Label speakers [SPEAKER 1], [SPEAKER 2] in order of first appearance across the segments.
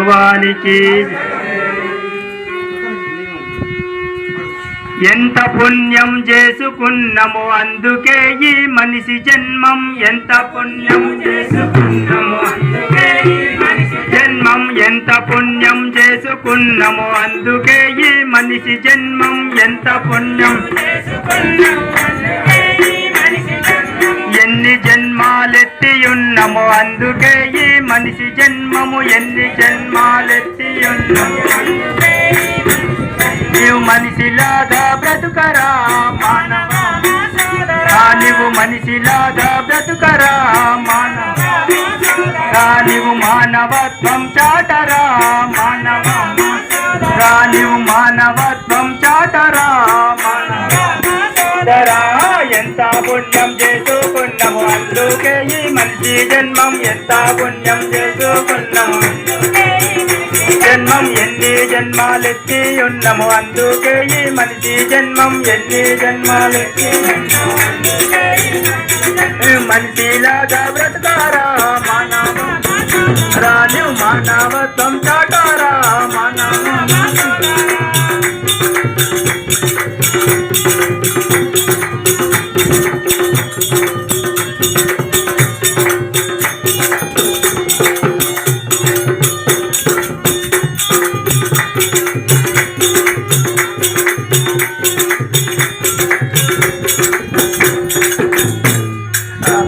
[SPEAKER 1] వానికి ఎంత పుణ్యం చేసుకున్నాము అందుకే ఈ మనిషి జన్మం ఎంత పుణ్యం చేసుకున్నాము అందుకే ఈ మనిషి జన్మం ఎంత పుణ్యం చేసుకున్నాము అందుకే ఈ మనిషి జన్మం ఎంత పుణ్యం ఎన్ని జన్మాలెత్తి ఉన్నాము అందుకే ఈ మనిషి జన్మము ఎన్ని జన్మాలెత్తి ఉన్నాము నీవు మనిషిలాగా బ్రతుకరా మానవ నీవు మనిషిలాగా బ్రతుకరా మానవ నీవు మానవత్వం చాటరా మానవ నీవు మానవత్వం చాటరా మానవ ఎంత పుణ్యం చేసుకున్నాము అందుకే ఈ మనిషి జన్మం ఎంత పుణ్యం చేసుకున్నాము జన్మం ఎన్ని జన్మాలెత్తి ఉన్నాము అందుకే ఈ మనిషి జన్మం ఎన్ని జన్మాలెత్తి మనిషిలాగా బ్రతకారా మానవ రాని మానవత్వం చాటారా మానవ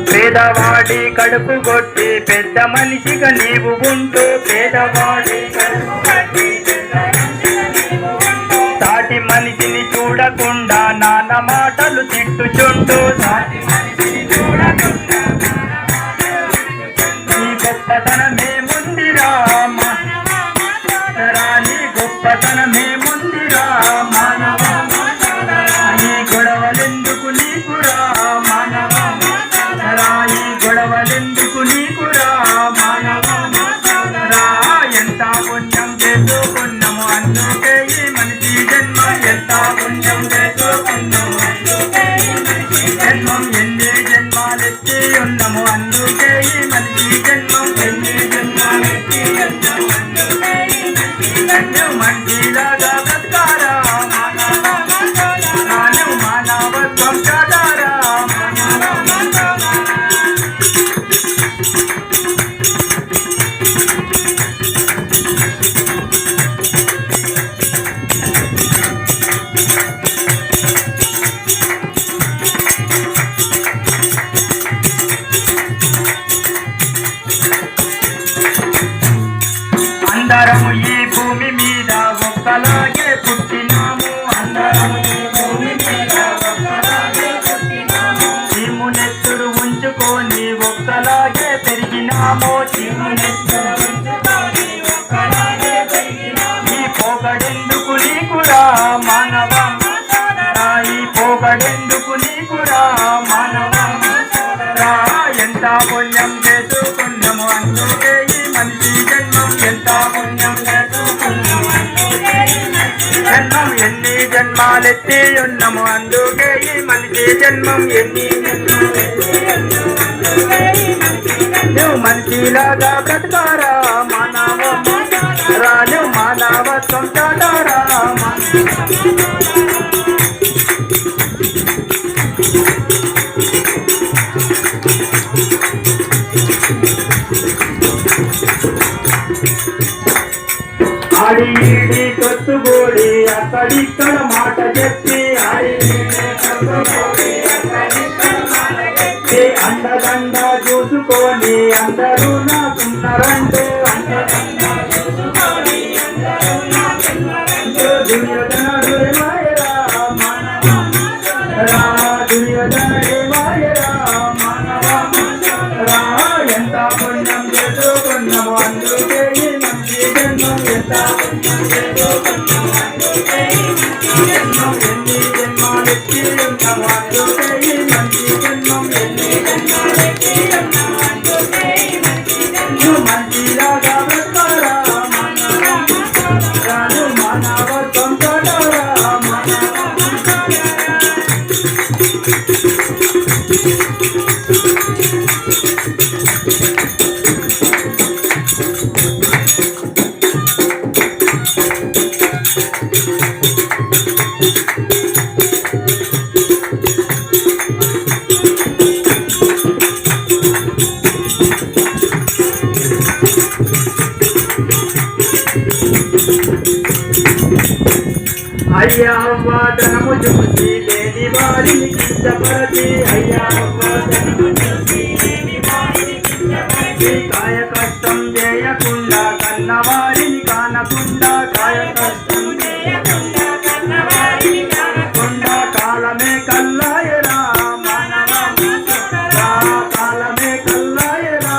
[SPEAKER 1] పేదవాడి కడుపు కొట్టి పెద్ద మనిషిగా నీవు ఉంటూ పేదవాడి కడుపు కొట్టి సాటి మనిషిని చూడకుండా నాన్న మాటలు తిట్టుచుంటూ సాటి మనిషిని చూడకుండా నీ గొప్పతనమేముందిరా నీ గొప్పతనమేముందిరా మానవ ఈ గొడవలెందుకు నీకురా మానవ ఈ గొడవలెందుకు నీకురా మానవ ఎంత పుణ్యం చేసుకున్నాము అందుకే ఈ మనిషి జన్మం ఎంత పుణ్యం చేసుకున్నాము జన్మం ఎన్ని జన్మాలెత్తి ఉన్నాము అందుకే ఈ మనిషి జన్మం ఎన్ని జన్మాలెత్తి మనిషిలాగా బ్రతకారా మానవ మానవత్వం చాటారా అందరము ఈ భూమి మీద ఒక్కలాగే పుట్టినాము అందరము ఈ భూమి మీద ఒక్కలాగే పుట్టినాము చీమునెత్తుడు ఉంచుకొని ఒక్కలాగే పెరిగినాము చీమునెత్తుడు ఉంచుకొని ఒక్కలాగే పెరిగినాము ఈ పోగడెందుకు నీకురా మానవ ఈ పోగడెందుకు నీకురా మానవ ఎంత పుణ్యం చేసుకున్నాము అందుకే ఈ మనిషి జన్మం ఎంత పుణ్యం చేసుకున్నాము జన్మం ఎన్ని జన్మాలెత్తి ఉన్నాము అందుకే ఈ మనిషి జన్మం ఎన్ని నువ్వు మనిషిలాగా బ్రతకారా మానవ రాను మానవత్వం చాటారా ఆడి ఈడి కొట్టుబోడి అక్కడిక్కడ మాట చెప్పి అండదండ చూసుకొని అందరూ నాకున్నారంటూ దుర్యోధనుడే మాయరా దుర్యోధనుడే మాయరా మానవ ఎంత పుణ్యం చేసుకున్నాము అందుకే ఈ మంచి జన్మం ఎంత పుణ్యం చేసుకున్నాము అందుకే ఈ మంచి జన్మం ఎన్ని జన్మాలెత్తి ఉన్నాము అయ్యా అవ్వ ధనము చూసి లేని వారిని కించపరచి అయ్యా అవ్వ ధనము చూసి లేని వారిని కించపరచి కాయ కష్టం చేయకుండా కన్నవారిని కానకుండా కాయ కష్టం చేయకుండా కన్నవారిని కానకుండా కాలమే కల్లాయరా కాలమే కల్లాయరా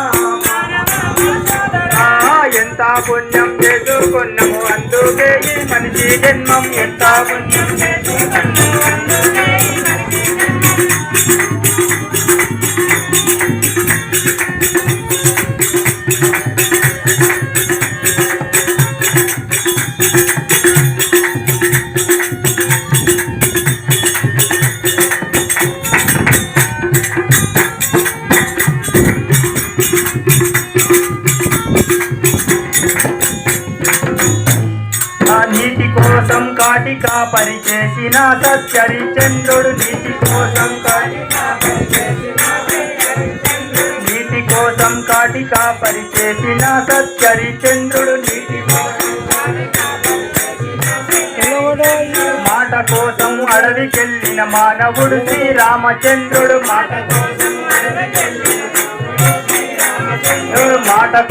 [SPEAKER 1] ఎంత పుణ్యం చేసుకున్నాము అందుకే ఈ మనిషి జన్మం ఎంత పుణ్యం చేసుకున్నాము అందుకే ఈ మనిషి నీతి కోసం కాటికా పరిచేసిన సత్యరిచంద్రుడు నీతి కోసం కాటికా పరిచేసిన సత్యరిచంద్రుడు నీతి మాట కోసం అడవికెళ్ళిన మానవుడు శ్రీరామచంద్రుడు మాట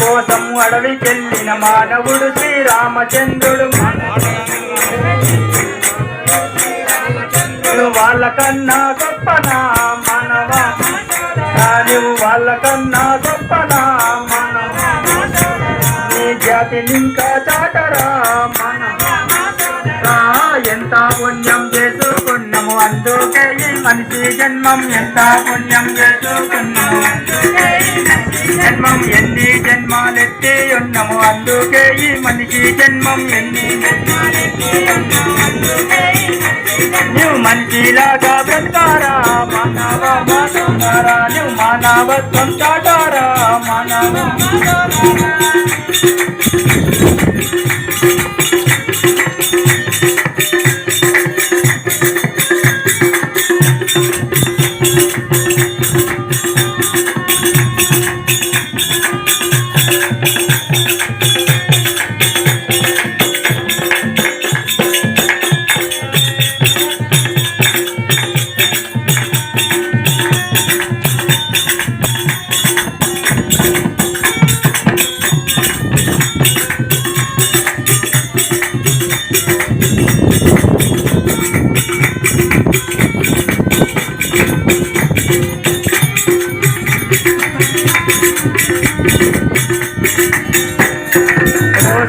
[SPEAKER 1] కోసం అడవికెళ్ళిన మానవుడు శ్రీరామచంద్రుడు వాళ్ళకన్నా గొప్పనా మానవ నువ్వు వాళ్ళకన్నా గొప్పనా మానవ నీ జాతిని ఇంకా చాటరా మానవ ఎంత పుణ్యం చేసుకున్నాము అందుకే ఈ మనిషి జన్మం ఎంత పుణ్యం చేసుకున్నాము జన్మం ఎన్ని జన్మాలెత్తి ఉన్నాము అందుకే ఈ మనిషి జన్మం ఎన్ని నువ్వు మనిషిలాగా బ్రతకారా మానవ మానవారా నువ్వు మానవత్వం చాటారా మానవ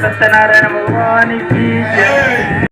[SPEAKER 1] సత్యనారాయణ భగవానికి జై.